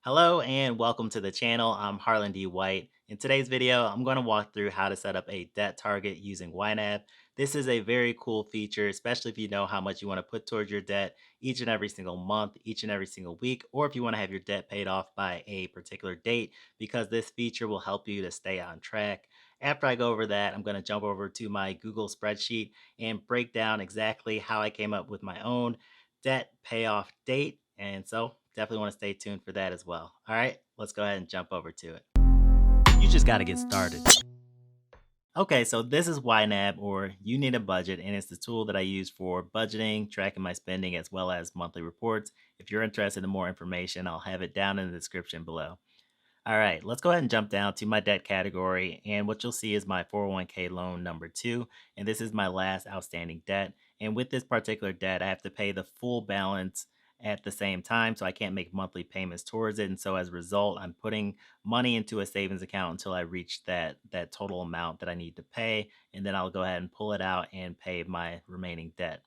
Hello and welcome to the channel. I'm Harlan D. White. In today's video, I'm going to walk through how to set up a debt target using YNAB. This is a very cool feature, especially if you know how much you want to put towards your debt each and every single month, each and every single week, or if you want to have your debt paid off by a particular date, because this feature will help you to stay on track. After I go over that, I'm going to jump over to my Google spreadsheet and break down exactly how I came up with my own debt payoff date. And so definitely want to stay tuned for that as well. All right, let's go ahead and jump over to it. You just got to get started. Okay, so this is YNAB, or You Need a Budget, and it's the tool that I use for budgeting, tracking my spending, as well as monthly reports. If you're interested in more information, I'll have it down in the description below. All right, let's go ahead and jump down to my debt category. And what you'll see is my 401k loan number 2. And this is my last outstanding debt. And with this particular debt, I have to pay the full balance at the same time. So I can't make monthly payments towards it. And so as a result, I'm putting money into a savings account until I reach that total amount that I need to pay. And then I'll go ahead and pull it out and pay my remaining debt.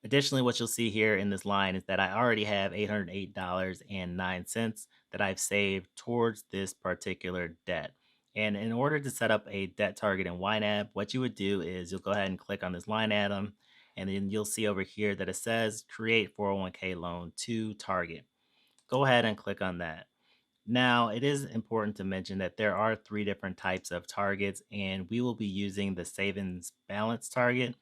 Additionally, what you'll see here in this line is that I already have $808.09 that I've saved towards this particular debt. And in order to set up a debt target in YNAB, what you would do is you'll go ahead and click on this line item, and then you'll see over here that it says create 401k loan to target. Go ahead and click on that. Now, it is important to mention that there are three different types of targets, and we will be using the savings balance target.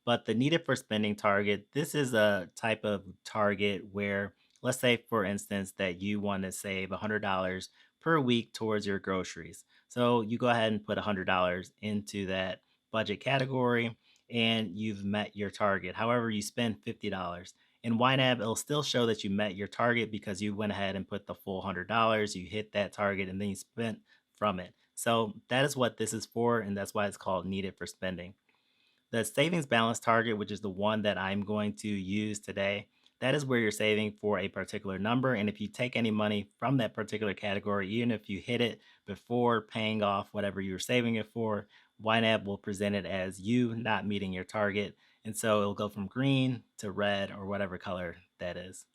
But the needed for spending target, this is a type of target where, let's say, for instance, that you want to save $100 per week towards your groceries. So you go ahead and put $100 into that budget category, and you've met your target. However, you spend $50. In YNAB, it'll still show that you met your target because you went ahead and put the full $100, you hit that target, and then you spent from it. So that is what this is for, and that's why it's called needed for spending. The savings balance target, which is the one that I'm going to use today, that is where you're saving for a particular number. And if you take any money from that particular category, even if you hit it before paying off whatever you're saving it for, YNAB will present it as you not meeting your target. And so it'll go from green to red or whatever color that is.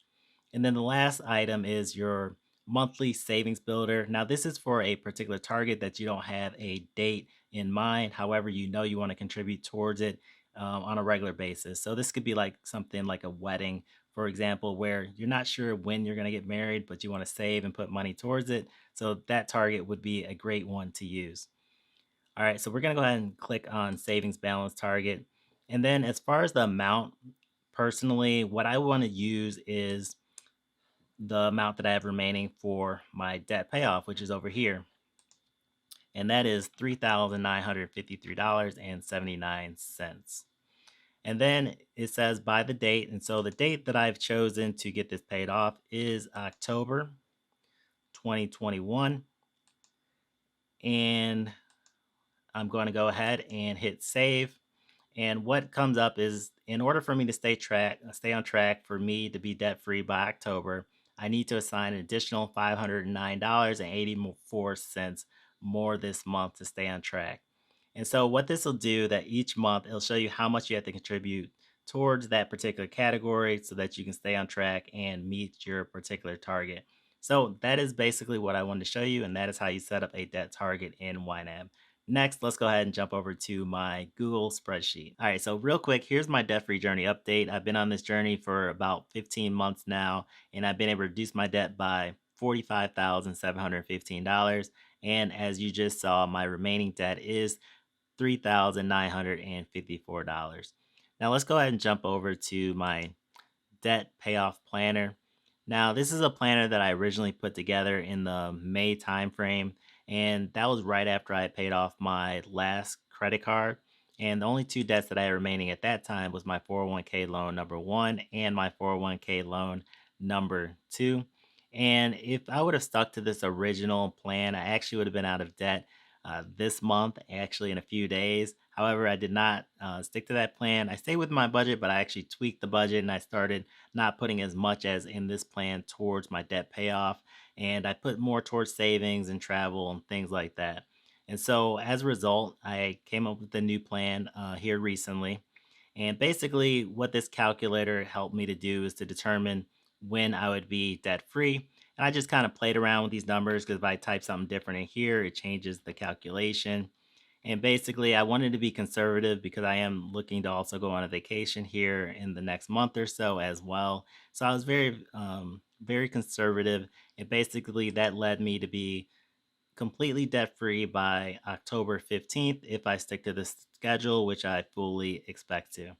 And then the last item is your monthly savings builder. Now, this is for a particular target that you don't have a date in mind. However, you know you want to contribute towards it on a regular basis. So this could be like something like a wedding, for example, where you're not sure when you're going to get married, but you want to save and put money towards it. So that target would be a great one to use. All right, so we're going to go ahead and click on savings balance target. And then as far as the amount, personally, what I want to use is the amount that I have remaining for my debt payoff, which is over here. And that is $3,953.79. And then it says by the date. And so the date that I've chosen to get this paid off is October 2021. And I'm going to go ahead and hit save. And what comes up is in order for me to stay on track for me to be debt free by October, I need to assign an additional $509.84 more this month to stay on track. And so what this will do that each month it'll show you how much you have to contribute towards that particular category so that you can stay on track and meet your particular target. So that is basically what I wanted to show you, and that is how you set up a debt target in YNAB. Next, let's go ahead and jump over to my Google spreadsheet. All right, so real quick, here's my debt-free journey update. I've been on this journey for about 15 months now, and I've been able to reduce my debt by $45,715. And as you just saw, my remaining debt is $3,954. Now let's go ahead and jump over to my debt payoff planner. Now, this is a planner that I originally put together in the May timeframe, and that was right after I paid off my last credit card. And the only two debts that I had remaining at that time was my 401k loan number 1 and my 401k loan number 2. And if I would have stuck to this original plan, I actually would have been out of debt this month, actually in a few days. However, I did not stick to that plan. I stayed with my budget, but I actually tweaked the budget and I started not putting as much as in this plan towards my debt payoff. And I put more towards savings and travel and things like that. And so as a result, I came up with a new plan here recently. And basically, what this calculator helped me to do is to determine when I would be debt free. And I just kind of played around with these numbers because if I type something different in here, it changes the calculation. And basically, I wanted to be conservative because I am looking to also go on a vacation here in the next month or so as well. So I was very conservative. And basically, that led me to be completely debt free by October 15th if I stick to this schedule, which I fully expect to.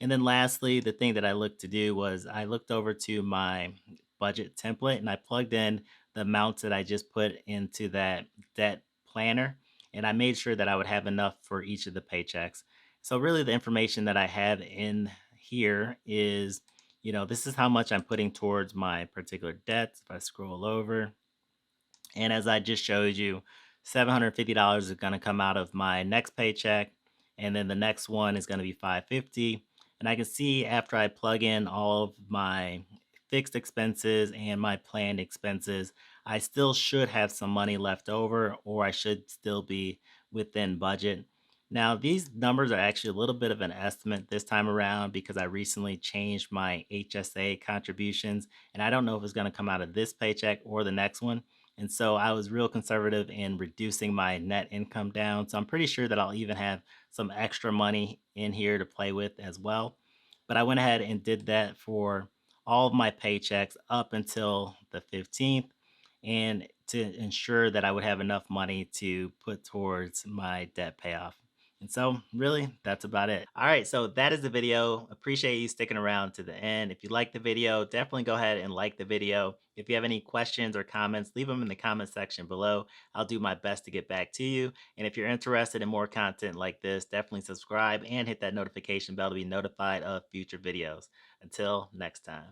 And then lastly, the thing that I looked to do was I looked over to my budget template and I plugged in the amounts that I just put into that debt planner. And I made sure that I would have enough for each of the paychecks. So, really, the information that I have in here is, this is how much I'm putting towards my particular debts. If I scroll over, and as I just showed you, $750 is going to come out of my next paycheck. And then the next one is going to be 550. And I can see after I plug in all of my fixed expenses and my planned expenses, I still should have some money left over, or I should still be within budget. Now, these numbers are actually a little bit of an estimate this time around because I recently changed my HSA contributions, and I don't know if it's going to come out of this paycheck or the next one. And so I was real conservative in reducing my net income down. So I'm pretty sure that I'll even have some extra money in here to play with as well. But I went ahead and did that for all of my paychecks up until the 15th, and to ensure that I would have enough money to put towards my debt payoff. And so, really, that's about it. All right, so that is the video. Appreciate you sticking around to the end. If you like the video, definitely go ahead and like the video. If you have any questions or comments, leave them in the comment section below. I'll do my best to get back to you. And if you're interested in more content like this, definitely subscribe and hit that notification bell to be notified of future videos. Until next time.